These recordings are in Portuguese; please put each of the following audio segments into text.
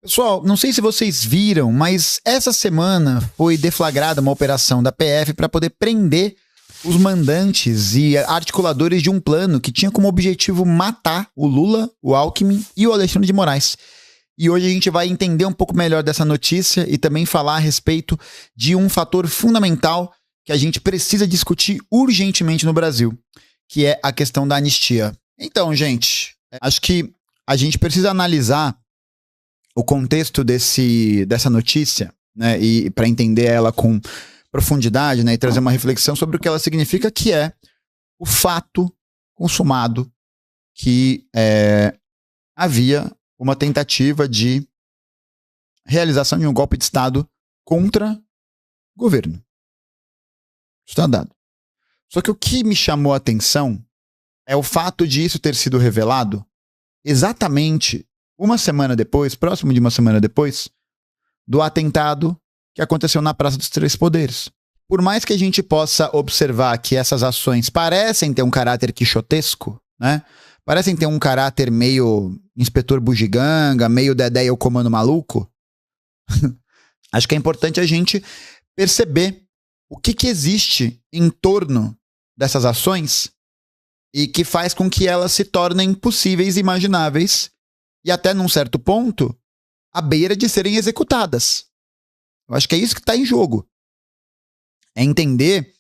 Pessoal, não sei se vocês viram, mas essa semana foi deflagrada uma operação da PF para poder prender os mandantes e articuladores de um plano que tinha como objetivo matar o Lula, o Alckmin e o Alexandre de Moraes. E hoje a gente vai entender um pouco melhor dessa notícia e também falar a respeito de um fator fundamental que a gente precisa discutir urgentemente no Brasil, que é a questão da anistia. Então, gente, acho que a gente precisa analisar o contexto dessa notícia, né, e para entender ela com profundidade, né, e trazer uma reflexão sobre o que ela significa, que é o fato consumado que havia uma tentativa de realização de um golpe de Estado contra o governo. Isso está dado. Só que o que me chamou a atenção é o fato de isso ter sido revelado exatamente uma semana depois, próximo de uma semana depois, do atentado que aconteceu na Praça dos Três Poderes. Por mais que a gente possa observar que essas ações parecem ter um caráter quixotesco, né? Parecem ter um caráter meio Inspetor Bugiganga, meio Dedé e o Comando Maluco, acho que é importante a gente perceber o que existe em torno dessas ações e que faz com que elas se tornem possíveis e imagináveis e até num certo ponto, à beira de serem executadas. Eu acho que é isso que está em jogo. É entender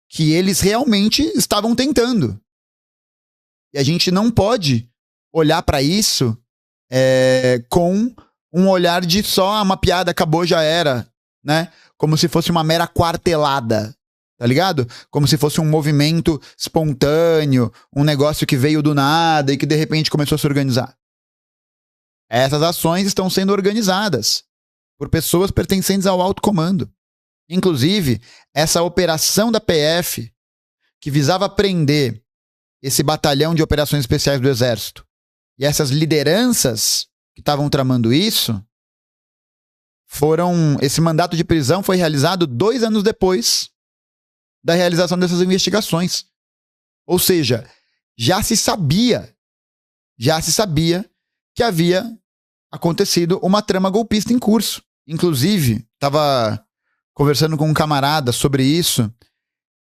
que eles realmente estavam tentando. E a gente não pode olhar para isso com um olhar de só uma piada, acabou, já era, né? Como se fosse uma mera quartelada, tá ligado? Como se fosse um movimento espontâneo, um negócio que veio do nada e que de repente começou a se organizar. Essas ações estão sendo organizadas por pessoas pertencentes ao alto comando. Inclusive, essa operação da PF, que visava prender esse batalhão de operações especiais do Exército, e essas lideranças que estavam tramando isso, esse mandato de prisão foi realizado 2 anos depois da realização dessas investigações. Ou seja, já se sabia que havia acontecido uma trama golpista em curso. Inclusive, estava conversando com um camarada sobre isso,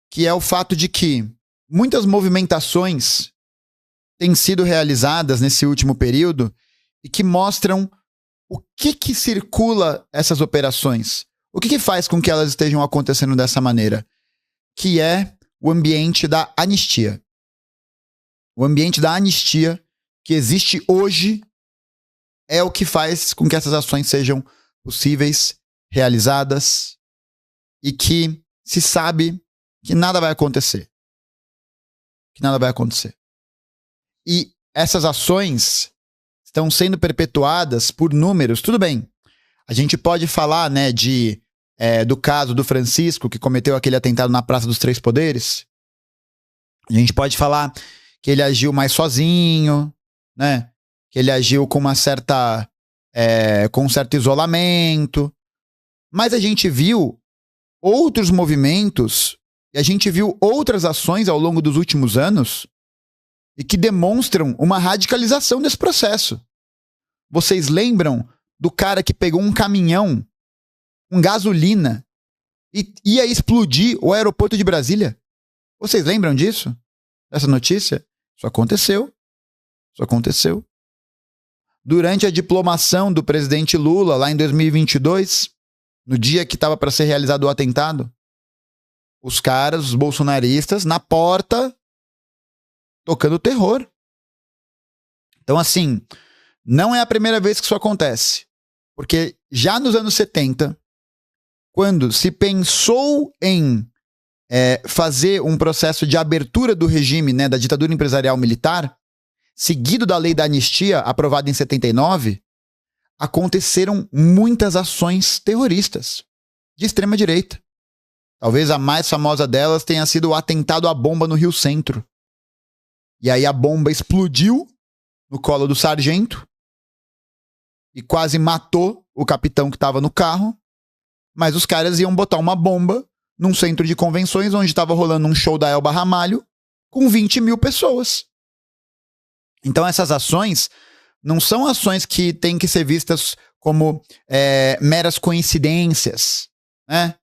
que é o fato de que muitas movimentações têm sido realizadas nesse último período e que mostram o que circula essas operações. O que faz com que elas estejam acontecendo dessa maneira? Que é o ambiente da anistia. O ambiente da anistia que existe hoje é o que faz com que essas ações sejam possíveis, realizadas e que se sabe que nada vai acontecer. Que nada vai acontecer. E essas ações estão sendo perpetuadas por números. Tudo bem, a gente pode falar, né, do caso do Francisco, que cometeu aquele atentado na Praça dos Três Poderes. A gente pode falar que ele agiu mais sozinho, né? Que ele agiu com com um certo isolamento. Mas a gente viu outros movimentos e a gente viu outras ações ao longo dos últimos anos e que demonstram uma radicalização desse processo. Vocês lembram do cara que pegou um caminhão com gasolina e ia explodir o aeroporto de Brasília? Vocês lembram disso? Dessa notícia? Isso aconteceu. Durante a diplomação do presidente Lula, lá em 2022, no dia que estava para ser realizado o atentado, os caras, os bolsonaristas, na porta, tocando terror. Então, assim, não é a primeira vez que isso acontece. Porque já nos anos 70, quando se pensou em fazer um processo de abertura do regime, né, da ditadura empresarial militar, seguido da lei da anistia, aprovada em 79, aconteceram muitas ações terroristas de extrema-direita. Talvez a mais famosa delas tenha sido o atentado à bomba no Rio Centro. E aí a bomba explodiu no colo do sargento e quase matou o capitão que estava no carro, mas os caras iam botar uma bomba num centro de convenções onde estava rolando um show da Elba Ramalho com 20 mil pessoas. Então essas ações não são ações que têm que ser vistas como meras coincidências, né?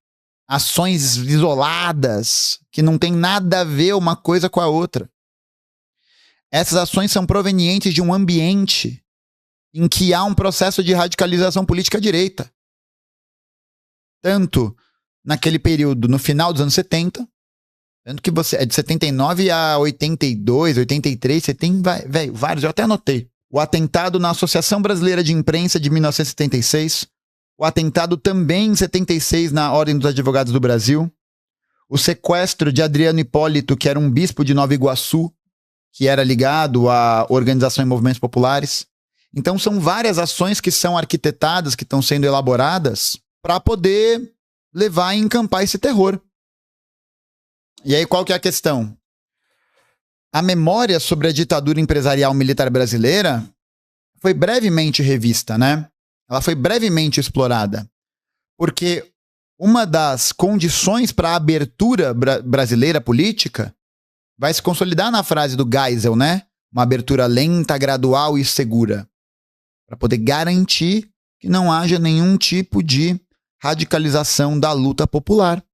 Ações isoladas que não tem nada a ver uma coisa com a outra. Essas ações são provenientes de um ambiente em que há um processo de radicalização política à direita. Tanto naquele período, no final dos anos 70, tanto que você é de 79 a 82, 83, você tem vários, eu até anotei. O atentado na Associação Brasileira de Imprensa de 1976, o atentado também em 76 na Ordem dos Advogados do Brasil, o sequestro de Adriano Hipólito, que era um bispo de Nova Iguaçu, que era ligado à organização em movimentos populares. Então são várias ações que são arquitetadas, que estão sendo elaboradas para poder levar e encampar esse terror. E aí qual que é a questão? A memória sobre a ditadura empresarial militar brasileira foi brevemente revista, né? Ela foi brevemente explorada. Porque uma das condições para a abertura brasileira política vai se consolidar na frase do Geisel, né? Uma abertura lenta, gradual e segura. Para poder garantir que não haja nenhum tipo de radicalização da luta popular.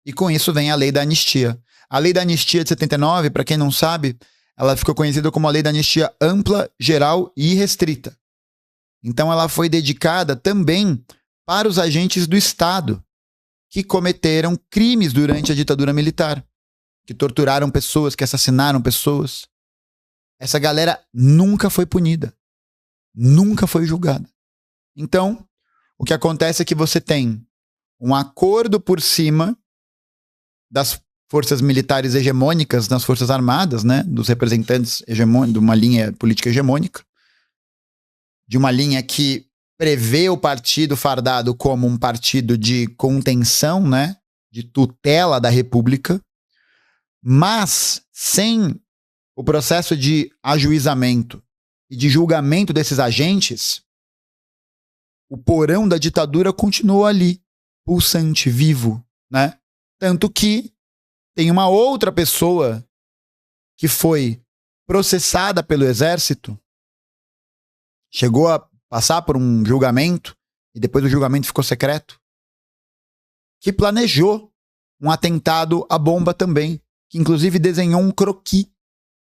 E com isso vem a Lei da Anistia. A Lei da Anistia de 79, para quem não sabe, ela ficou conhecida como a Lei da Anistia Ampla, Geral e Restrita. Então ela foi dedicada também para os agentes do Estado que cometeram crimes durante a ditadura militar, que torturaram pessoas, que assassinaram pessoas. Essa galera nunca foi punida, nunca foi julgada. Então, o que acontece é que você tem um acordo por cima das forças militares hegemônicas nas Forças Armadas, né, dos representantes de uma linha política hegemônica, de uma linha que prevê o partido fardado como um partido de contenção, né, de tutela da República, mas sem o processo de ajuizamento e de julgamento desses agentes, o porão da ditadura continuou ali, pulsante, vivo, né? Tanto que tem uma outra pessoa que foi processada pelo exército, chegou a passar por um julgamento e depois o julgamento ficou secreto, que planejou um atentado à bomba também, que inclusive desenhou um croquis,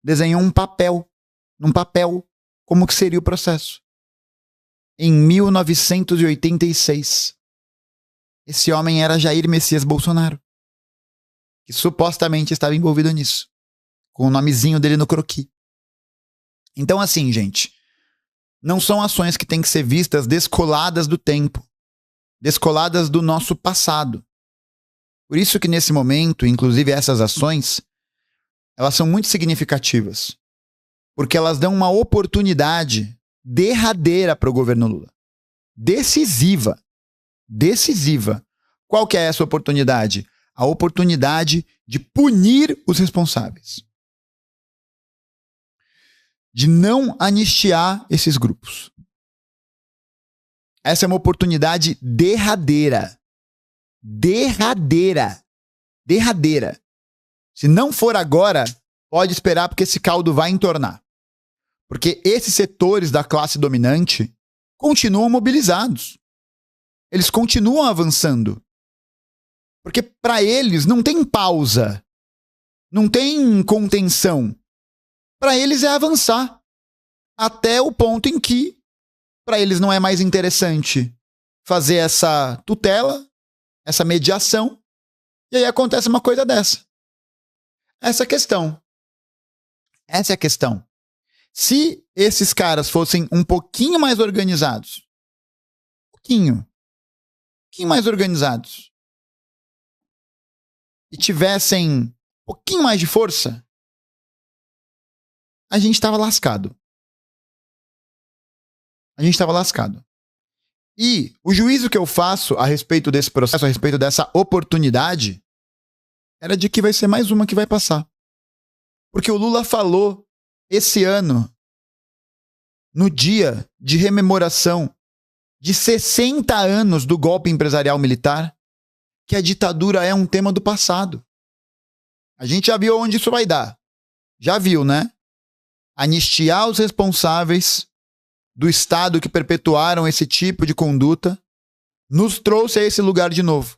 desenhou um papel, num papel, como que seria o processo. Em 1986. Esse homem era Jair Messias Bolsonaro, que supostamente estava envolvido nisso, com o nomezinho dele no croquis. Então assim, gente, não são ações que têm que ser vistas descoladas do tempo, descoladas do nosso passado. Por isso que nesse momento, inclusive essas ações, elas são muito significativas, porque elas dão uma oportunidade derradeira para o governo Lula. Decisiva. Decisiva. Qual que é essa oportunidade? A oportunidade de punir os responsáveis. De não anistiar esses grupos. Essa é uma oportunidade derradeira. Derradeira. Derradeira. Se não for agora, pode esperar porque esse caldo vai entornar. Porque esses setores da classe dominante continuam mobilizados. Eles continuam avançando. Porque para eles não tem pausa. Não tem contenção. Para eles é avançar. Até o ponto em que para eles não é mais interessante fazer essa tutela, essa mediação, e aí acontece uma coisa dessa. Essa é a questão. Essa é a questão. Se esses caras fossem um pouquinho mais organizados, um pouquinho mais organizados, e tivessem um pouquinho mais de força, a gente estava lascado. A gente estava lascado. E o juízo que eu faço a respeito desse processo, a respeito dessa oportunidade, era de que vai ser mais uma que vai passar. Porque o Lula falou esse ano, no dia de rememoração de 60 anos do golpe empresarial militar, que a ditadura é um tema do passado. A gente já viu onde isso vai dar. Já viu, né? Anistiar os responsáveis do Estado que perpetuaram esse tipo de conduta nos trouxe a esse lugar de novo.